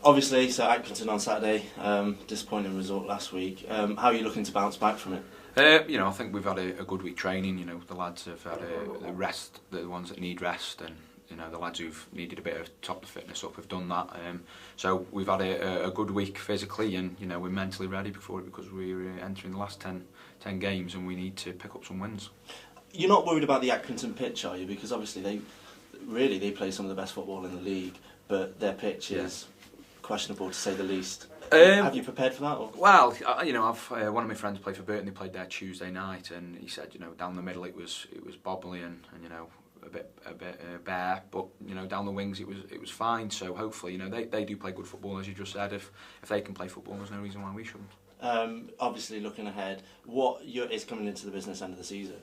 Obviously, so Accrington on Saturday, disappointing result last week. How are you looking to bounce back from it? I think we've had a good week training. The lads have had a rest, the ones that need rest, and the lads who've needed a bit of top the fitness up have done that. So we've had a good week physically, and we're mentally ready before it because we're entering the last 10 games and we need to pick up some wins. You're not worried about the Accrington pitch, are you? Because obviously they play some of the best football in the league, but their pitch is questionable to say the least. Have you prepared for that? Or? Well, I've one of my friends played for Burton. They played there Tuesday night, and he said, down the middle it was bobbly and a bit bare, but down the wings it was fine. So hopefully, they do play good football, as you just said. If they can play football, there's no reason why we shouldn't. Obviously, looking ahead, what is coming into the business end of the season?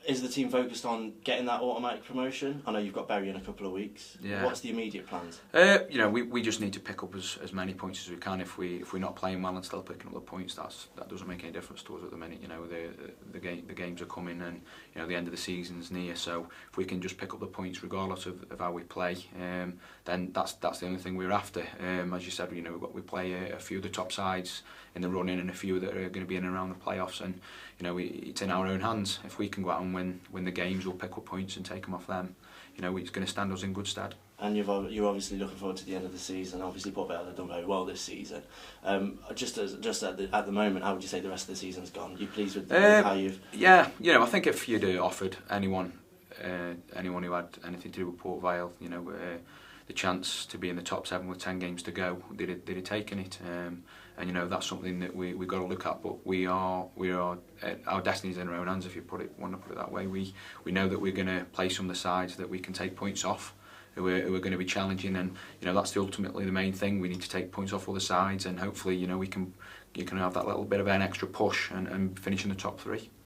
Is the team focused on getting that automatic promotion? I know you've got Bury in a couple of weeks. Yeah. What's the immediate plans? We just need to pick up as many points as we can. If we're not playing well and still picking up the points, that doesn't make any difference to us at the minute. The games are coming, and the end of the season's near. So if we can just pick up the points regardless of how we play, then that's the only thing we're after. As you said, we play a few of the top sides in the running and a few that are going to be in and around the playoffs, and it's in our own hands. If we can go out and win the games, we'll pick up points and take them off them. It's going to stand us in good stead. And you're obviously looking forward to the end of the season. Obviously, Port Vale have done very well this season. Just at the moment, how would you say the rest of the season's gone? Are you pleased with how you've? Yeah, I think if you'd offered anyone who had anything to do with Port Vale, the chance to be in the top 7 with 10 games to go, they'd have taken it. And that's something that we've got to look at. But we are our destiny's in our own hands, if you want to put it that way. We know that we're going to play some of the sides that we can take points off, who are going to be challenging, and that's ultimately the main thing. We need to take points off all the sides, and hopefully you can have that little bit of an extra push and finish in the top 3.